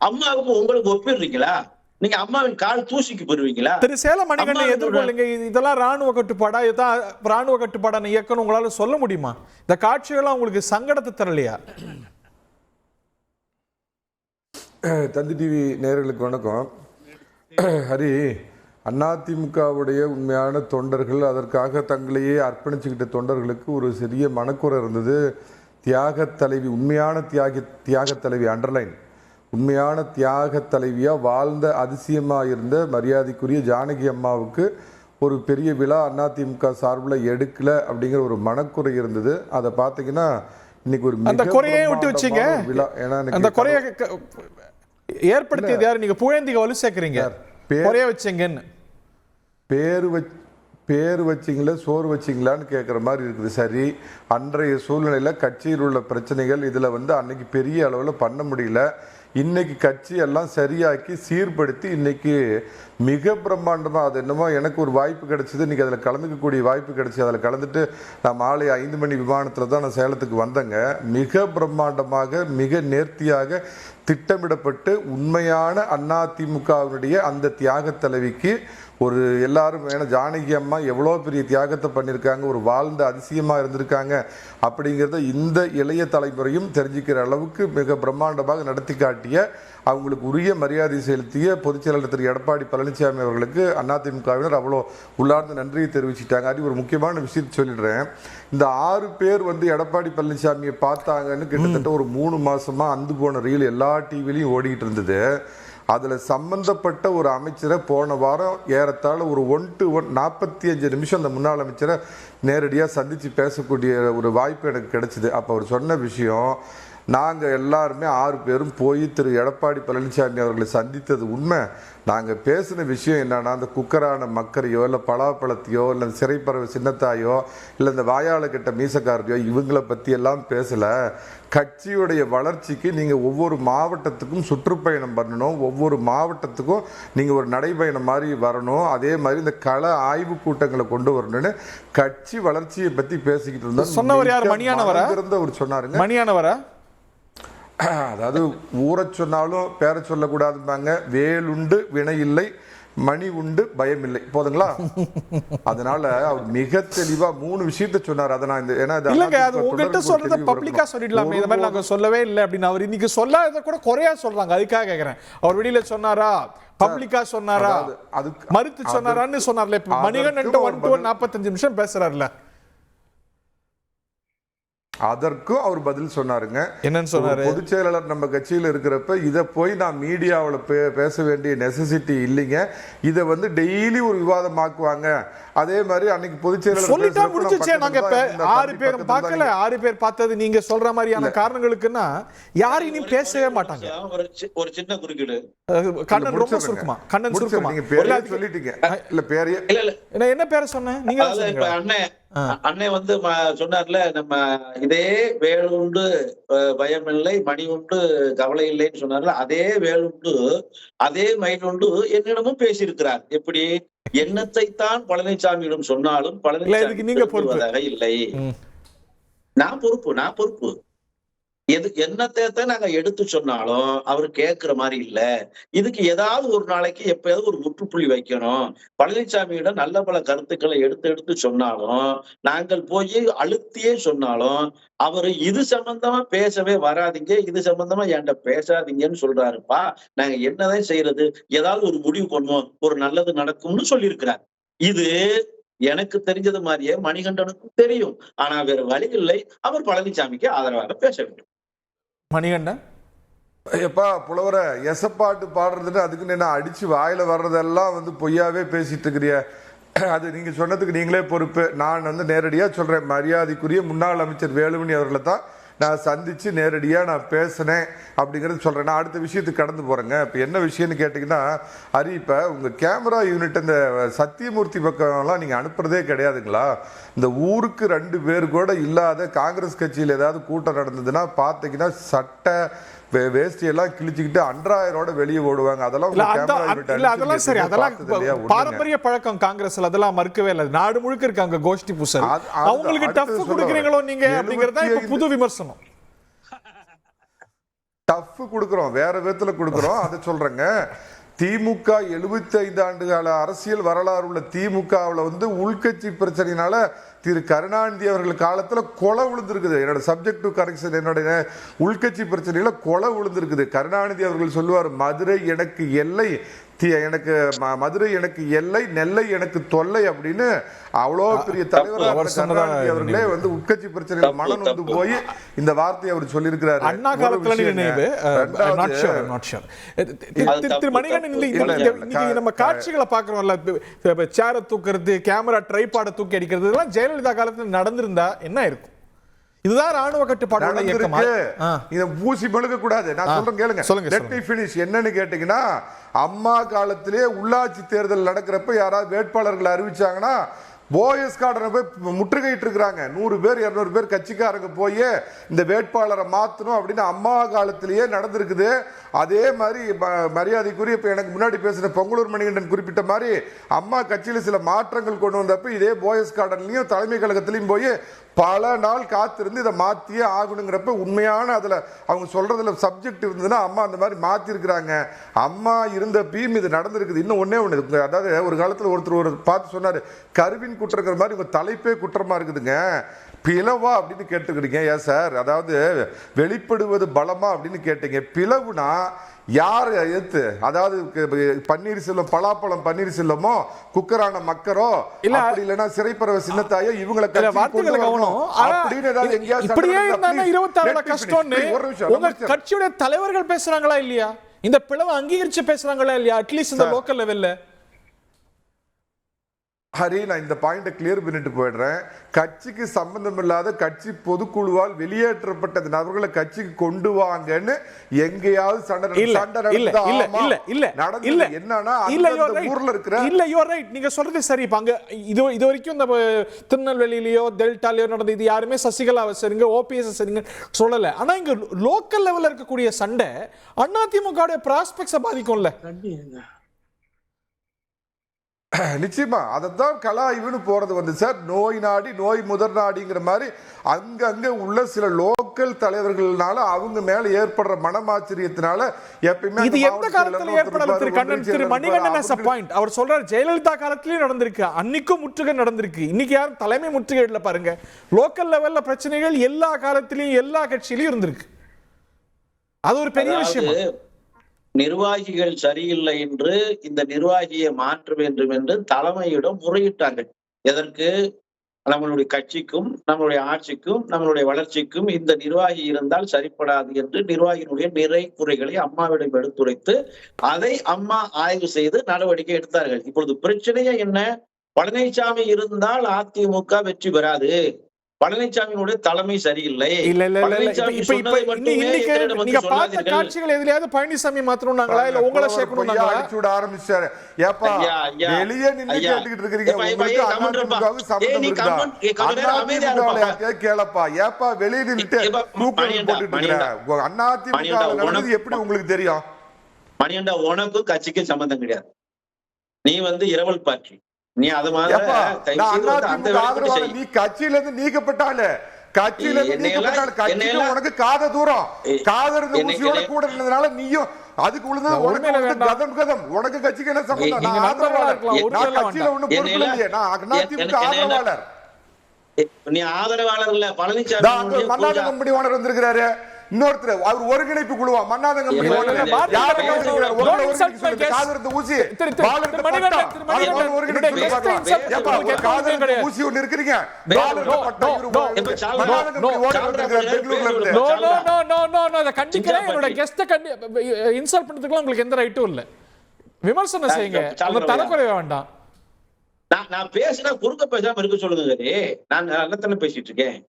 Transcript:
அம்மாவுக்கு உங்களுக்கு ஒப்பிடுறீங்களா? நீங்க அம்மாவின் கால் தூசிக்கு போயிருவீங்களா? திரு சேலம் மணிகண்டன் எதிர்கொள்ளுங்க. இதெல்லாம் ராணுவ கட்டுப்பாடா, இதான் ராணுவ கட்டுப்பாடான இயக்கம் உங்களால சொல்ல முடியுமா? இந்த காட்சிகள்லாம் உங்களுக்கு சங்கடத்தை தரலையா? தந்தி டிவி நேயர்களுக்கு வணக்கம். ஹரி, அதிமுகவுடைய உண்மையான தொண்டர்கள், அதற்காக தங்களையே அர்ப்பணிச்சுக்கிட்ட தொண்டர்களுக்கு ஒரு சிறிய மனக்குறை இருந்தது. தியாக தலைவி, உண்மையான தியாக தலைவி, அண்டர்லைன், உண்மையான தியாக தலைவியா வாழ்ந்த, அதிசயமா இருந்த மரியாதைக்குரிய ஜானகி அம்மாவுக்கு ஒரு பெரிய விழா அதிமுக சார்பில் எடுக்கல அப்படிங்கிற ஒரு மனக்குறை இருந்தது. அதை பார்த்தீங்கன்னா இன்னைக்கு ஒரு அந்த குறையை விட்டு வச்சீங்க விழா. ஏன்னா அந்த குறையை ஏற்படுத்தியது யாரு? நீங்க புகழேந்திக்கு வலு சேர்க்கிறீங்க, குறைய வச்சீங்கன்னு. பேரு வச்சிங்களா சோறு வச்சிங்களான்னு கேட்குற மாதிரி இருக்குது. சரி, அன்றைய சூழ்நிலையில் கட்சியில் உள்ள பிரச்சனைகள் இதில் அன்னைக்கு பெரிய அளவில் பண்ண முடியல. இன்னைக்கு கட்சி எல்லாம் சரியாக்கி சீர்படுத்தி இன்னைக்கு மிக பிரம்மாண்டமாக, அது என்னமோ எனக்கு ஒரு வாய்ப்பு கிடைச்சிது, இன்னைக்கு அதில் கலந்துக்கக்கூடிய வாய்ப்பு கிடைச்சி அதில் கலந்துட்டு நான் மாலை 5 மணி விமானத்தில் தான் நான் சேலத்துக்கு வந்தேங்க. மிக பிரம்மாண்டமாக, மிக நேர்த்தியாக திட்டமிடப்பட்டு உண்மையான அதிமுகவினுடைய அந்த தியாக தலைவிக்கு ஒரு எல்லாரும், ஏன்னா ஜானகி அம்மா எவ்வளோ பெரிய தியாகத்தை பண்ணியிருக்காங்க, ஒரு வாழ்ந்த அதிசயமாக இருந்திருக்காங்க அப்படிங்கிறத இந்த இளைய தலைமுறையும் தெரிஞ்சுக்கிற அளவுக்கு மிக பிரம்மாண்டமாக நடத்தி காட்டிய, அவங்களுக்கு உரிய மரியாதை செலுத்திய பொதுச் செயலாளர் திரு எடப்பாடி பழனிசாமி அவர்களுக்கு அதிமுகவினர் அவ்வளோ உள்ளார்ந்த நன்றியை தெரிவிச்சுட்டாங்க. அது ஒரு முக்கியமான விஷயத்தை சொல்லிடுறேன். இந்த 6 பேர் எடப்பாடி பழனிசாமியை பார்த்தாங்கன்னு கிட்டத்தட்ட ஒரு 3 மாசமா அந்து போன ரீல் எல்லா டிவிலையும் ஓடிக்கிட்டு இருந்தது. அதில் சம்பந்தப்பட்ட ஒரு அமைச்சரை போன வாரம் ஏறத்தாழ ஒரு 1 to 1 45 நிமிஷம் அந்த முன்னாள் அமைச்சரை நேரடியாக சந்தித்து பேசக்கூடிய ஒரு வாய்ப்பு எனக்கு கிடைச்சிது. அப்போ அவர் சொன்ன விஷயம், நாங்கள் எல்லாருமே 6 பேரும் போய் திரு எடப்பாடி பழனிசாமி அவர்களை சந்தித்தது உண்மை. நாங்கள் பேசின விஷயம் என்னன்னா, அந்த குக்கரான மக்கரையோ இல்லை பலாப்பழத்தையோ இல்லை சிறைப்பறவை சின்னத்தாயோ இல்லை இந்த வாயாள கிட்ட மீசக்காரையோ இவங்களை பற்றி எல்லாம் பேசலை. கட்சியுடைய வளர்ச்சிக்கு நீங்கள் ஒவ்வொரு மாவட்டத்துக்கும் சுற்றுப்பயணம் பண்ணணும், ஒவ்வொரு மாவட்டத்துக்கும் நீங்கள் ஒரு நடைபயணம் மாதிரி வரணும், அதே மாதிரி இந்த கள ஆய்வு கூட்டங்களை கொண்டு வரணும்னு கட்சி வளர்ச்சியை பற்றி பேசிக்கிட்டு இருந்தார். சொன்னவர் யார்? மணியானவரா? அவர் சொன்னாருங்க. மணியானவரா? அதாவது ஊரை சொன்னாலும் பேரை சொல்லக்கூடாதுப்பாங்க. வேலுண்டு வினை இல்லை, மணி உண்டு பயம் இல்லை, போதுங்களா? அதனால அவர் மிக தெளிவா 3 விஷயத்தை சொன்னார். அதை நான் உங்ககிட்ட சொல்றத பப்ளிக்கா சொல்லிடலாமே, இந்த மாதிரி நாங்க சொல்லவே இல்லை அப்படின்னு அவர் இன்னைக்கு சொல்லாத கூட குறையா சொல்றாங்க. அதுக்காக கேட்கிறேன், அவர் வெளியில சொன்னாரா, பப்ளிக்கா சொன்னாரா, மறுத்து சொன்னாரான்னு சொன்னார்ல. மணிகண்டன் 1 to 1 45 நிமிஷம் பேசுறாருல, அதற்கும் அவர் பதில் சொன்னாருங்க. என்னன்னு சொன்னாரு? பொதுச் செயலாளர் நம்ம கட்சியில் இருக்கிறப்ப இதை போய் நான் மீடியாவில் பேச வேண்டிய நெசசிட்டி இல்லைங்க, இதை டெய்லி ஒரு விவாதமாக்குவாங்க. அதே மாதிரி அன்னைக்கு பொதுச் செயலாளர் சொல்லிட்டா முடிஞ்சிச்சே. நாங்க 6 பேரும் பார்க்கல, 6 பேர் பார்த்தது நீங்க சொல்ற மாதிரியான காரணங்களுக்குன்னா யாரையும் பேசவே மாட்டாங்க. ஒரு சின்ன குறுக்கீடு, கண்ணன் ரொம்ப சுருக்குமா, கண்ணன் சுருக்குமா சொல்லிட்டீங்க. இல்ல பேரே இல்ல, என்ன பேரை சொன்னேன் நீங்க? அண்ணே சொன்னார்ல, நம்ம இதே வேலுண்டு பயமில்லை, மணி உண்டு கவலை இல்லைன்னு சொன்னார்ல, அதே வேலுண்டு அதே மயில் உண்டு என்னிடமும் பேசியிருக்கிறார். எப்படி எண்ணத்தைத்தான் பழனிசாமியிடம் சொன்னாலும் பழனிசாமி நீங்க பொறுப்பதாக இல்லை. நான் பொறுப்பு. என்னத்தை நாங்க எடுத்து சொன்னாலும் அவர் கேட்கிற மாதிரி இல்ல. இதுக்கு ஏதாவது ஒரு நாளைக்கு எப்பயாவது ஒரு முற்றுப்புள்ளி வைக்கணும். பழனிசாமியிடம் நல்ல பல கருத்துக்களை எடுத்து சொன்னாலும், நாங்கள் போய் அழுத்தியே சொன்னாலும் அவரு இது சம்பந்தமா பேசவே வராதிங்க, இது சம்பந்தமா என்கிட்ட பேசாதீங்கன்னு சொல்றாருப்பா. நாங்க என்னதான் செய்யறது, ஏதாவது ஒரு முடிவு பண்ணுவோம், ஒரு நல்லது நடக்கும்னு சொல்லியிருக்கிறார். இது எனக்கு தெரிஞ்சது மாதிரியே மணிகண்டனுக்கும் தெரியும். ஆனா வேற வழி இல்லை, அவர் பழனிசாமிக்கு ஆதரவாக பேச வேண்டும். மணிகண்டன் எப்பா புலவர எசப்பாட்டு பாடுறதுன்னு அதுக்குன்னு என்ன அடிச்சு வாயில வர்றதெல்லாம் பொய்யாவே பேசிட்டு இருக்கிறிய. அது நீங்க சொன்னதுக்கு நீங்களே பொறுப்பு. நான் நேரடியா சொல்றேன், மரியாதைக்குரிய முன்னாள் அமைச்சர் வேலுமணி அவர்களை தான் நான் சந்திச்சு நேரடியா நான் பேசினேன் அப்படிங்கறது சொல்றேன். நான் அடுத்த விஷயத்துக்கு கடந்து போறேங்க. இப்ப என்ன விஷயம்னு கேட்டீங்கன்னா, ஹரி, இப்ப உங்க கேமரா யூனிட் இந்த சத்தியமூர்த்தி பக்கம்லாம் நீங்க அனுப்புறதே கிடையாதுங்களா? இந்த ஊருக்கு 2 பேர் கூட இல்லாத காங்கிரஸ் கட்சியில் ஏதாவது கூட்டம் நடந்ததுன்னா பாத்தீங்கன்னா சட்டை வேஷ்டி எல்லாம் கிழிச்சுக்கிட்டு அன்றாயரோட வெளியே ஓடுவாங்க. அதெல்லாம் சரி, அதெல்லாம் பாரம்பரிய பழக்கம் காங்கிரஸ்ல, அதெல்லாம் மறுக்கவே இல்லை. நாடு முழுக்க இருக்காங்க கோஷ்டி பூசல். அவங்களுக்கு டஃப் கொடுக்குறீங்களோ நீங்க அப்படிங்கறத இப்ப புது விமர்சனம். டஃப் கொடுக்குறோம், வேற விதத்துல கொடுக்குறோம். அதை சொல்றேங்க. திமுக 75 ஆண்டு கால அரசியல் வரலாறு உள்ள திமுகவில் வந்து உள்கட்சி பிரச்சனையினால திரு கருணாநிதி அவர்கள் காலத்துல கொலை விழுந்திருக்குது. என்னோட சப்ஜெக்டிவ் கரெக்ஷன், என்னுடைய உள்கட்சி பிரச்சனையில கொலை விழுந்திருக்குது. கருணாநிதி அவர்கள் சொல்லுவார், மதுரை எனக்கு எல்லை, எனக்கு மதுரை எனக்கு எல்லை, நெல்லை எனக்கு தொல்லை அப்படின்னு. அவ்வளோ பெரிய தலைவராக கருணாநிதி அவர்களே வந்து உட்கட்சி பிரச்சனையில மனம் வந்து போய் இந்த வார்த்தையை அவர் சொல்லியிருக்கிறாரு. அண்ணா காலத்துல நினைவு நம்ம காட்சிகளை பாக்குறோம்ல, சேர தூக்குறது, கேமரா ட்ரைபாட தூக்கி அடிக்கிறது, இதெல்லாம் ஜெயலலிதா காலத்துல நடந்திருந்தா என்ன இருக்கும்? இதுதான் ராணுவ கட்டுப்பாடு இயக்கமா? இத பூசி மெழுக கூடாது. நான் சொல்றேன் கேளுங்க. Let me finish. என்னன்னு கேட்டீங்கன்னா, அம்மா காலத்திலே உள்ளாட்சி தேர்தல் நடக்கிறப்ப யாராவது வேட்பாளர்கள் அறிவிச்சாங்கன்னா போயஸ் கார்டனை போய் முற்றுகையிட்டு இருக்கிறாங்க. 100 பேர் 200 பேர் கட்சிக்காரங்க போய் இந்த வேட்பாளரை மாற்றணும் அப்படின்னு அம்மா காலத்திலேயே நடந்திருக்குது. அதே மாதிரி மரியாதைக்குரிய இப்ப எனக்கு முன்னாடி பேசின பொங்கலூர் மணிகண்டன் குறிப்பிட்ட மாதிரி அம்மா கட்சியில சில மாற்றங்கள் கொண்டு வந்தப்ப இதே போயஸ் கார்டன்லயும் தலைமை கழகத்திலையும் போய் பல நாள் காத்திருந்து இதை மாத்தியே ஆகணுங்கிறப்ப உண்மையான அதுல அவங்க சொல்றதுல சப்ஜெக்ட் இருந்ததுன்னா அம்மா அந்த மாதிரி மாத்தி இருக்கிறாங்க. அம்மா இருந்த பீம் இது நடந்திருக்குது. இன்னும் ஒன்னே ஒண்ணு, அதாவது ஒரு காலத்துல ஒருத்தர் ஒரு பார்த்து சொன்னாரு, கருவின் குற்றங்கிற மாதிரி உங்க தலைப்பே குற்றமா இருக்குதுங்க, பிளவா அப்படின்னு கேட்டுக்கிறீங்க. ஏன் சார், அதாவது வெளிப்படுவது பலமா அப்படின்னு கேட்டீங்க. பிளவுனா யார் எதிர்த்து, அதாவது பன்னீர்செல்வம் பலாப்பழம் பன்னீர்செல்வமோ குக்கரான மக்கரோ அப்படி இல்லைன்னா சிறைப்பறவை சின்னத்தாயோ இவங்களை கட்சியுடைய தலைவர்கள் பேசுறாங்களா இல்லையா? இந்த பிளவு அங்கீகரிச்சு பேசுறாங்களா இல்லையா? அட்லீஸ்ட் இந்த லோக்கல் லெவல்ல. ஹரி, நான் இந்த பாயிண்ட கிளியர் பண்ணிட்டு போயிடுறேன். கட்சிக்கு சம்பந்தம் இல்லாத கட்சி பொதுக்குழுவால் வெளியேற்றப்பட்ட நபர்களை கட்சிக்கு கொண்டு வாங்கன்னு எங்கேயாவது நீங்க சொல்றது சரி. இது வரைக்கும் இந்த திருநெல்வேலியிலயோ டெல்டாலயோ நடந்த இது யாருமே சசிகலா சரிங்க, ஓபிஎஸ் சரிங்க சொல்லல. ஆனா இங்க லோக்கல் லெவல்ல இருக்கக்கூடிய சண்டை அதிமுக பிராஸ்பெக்ட்ஸை பாதிக்கும்ல. நிச்சயமா அதைத்தான் கலாய்வுன்னு போறது வந்து சார். நோய் நாடி நோய் முதற் நாடிங்கிற மாதிரி அங்கங்க உள்ள சில லோக்கல் தலைவர்களால அவங்க மேல ஏற்படுற மனமாச்சரியத்தினால எப்பயுமே இது எந்த காலத்துல ஏற்படல? திரு கண்ணன், திரு மணிகண்டன் as a point அவர் சொல்றாரு, ஜெயலலிதா காலத்திலயும் நடந்திருக்கு, அன்னைக்கும் முற்றுகை நடந்திருக்கு, இன்னைக்கு யாரும் தலைமை முற்றுகை இல்ல. பாருங்க, லோக்கல் லெவல்ல பிரச்சனைகள் எல்லா காலத்திலயும் எல்லா கட்சியிலயும் இருந்திருக்கு. அது ஒரு பெரிய விஷயம். நிர்வாகிகள் சரியில்லை என்று இந்த நிர்வாகியை மாற்ற வேண்டும் என்று தலைமையிடம் முறையிட்டாங்க. எதற்கு? நம்மளுடைய கட்சிக்கும் நம்மளுடைய ஆட்சிக்கும் நம்மளுடைய வளர்ச்சிக்கும் இந்த நிர்வாகி இருந்தால் சரிப்படாது என்று நிர்வாகியினுடைய நிறை குறைகளை அம்மாவிடம் எடுத்துரைத்து அதை அம்மா ஆய்வு செய்து நடவடிக்கை எடுத்தார்கள். இப்பொழுது பிரச்சனையே என்ன? பழனிசாமி இருந்தால் அதிமுக வெற்றி பெறாது, பழனிசாமியினுடைய தலைமை சரியில்லை. காட்சிகள் எதிலையாவது பழனிசாமி மாத்தணும்னாங்களா இல்ல உங்களை சேர்க்கணும்னாங்களா? அடிச்சுட ஆரம்பிச்சாரு. ஏப்பா வெளியே நின்னு கேட்டுக்கிட்டு இருக்கீங்க, உங்களுக்கு அதிமுகவுக்கு சம்பந்தம் இருக்கா? அதிமுக கேளப்பா, ஏப்பா வெளியே நின்னுட்டு தூக்கி போட்டுட்டு இருக்க அதிமுக நடந்தது எப்படி உங்களுக்கு தெரியும்? மணியண்டா, உனக்கும் கட்சிக்கும் சம்பந்தம் கிடையாது. நீ இரவல் பார்ட்டி. நீ அது மாதிரி நீ கட்சியில இருந்து நீக்கப்பட்டால கட்சியில இருந்து நீக்கப்பட்டால கட்சியில உனக்கு காத தூரம் காதருந்து ஊசியோட கூட இருந்ததுனால நீயும் அதுக்கு உள்ள கதம் கதம் உனக்கு கட்சிக்கு என்ன சம்பந்தம்? நான் ஆதரவாளர், நான் கட்சியில ஒண்ணு பொறுப்பு இல்லையே, நான் அதிமுக ஆதரவாளர். நீ ஆதரவாளர் இல்ல, பழனிசாமி மன்னாத கம்பெனி ஓனர் வந்திருக்கிறாரு. இன்னொருத்தர் அவர் ஒருங்கிணைப்பு குழுவா மன்னாத கம்பெனி ஊசி ஒண்ணு இருக்கிறீங்க. இன்சல்ட் பண்றதுக்குலாம் உங்களுக்கு எந்த ரைட்டும் இல்ல. விமர்சனம் செய்யுங்க, தரக்குறைய வேண்டாம். நான் பேசினா குறுக்க பேசாம இருக்க சொல்லுங்க. நான் நல்லத்தானே பேசிட்டு இருக்கேன்.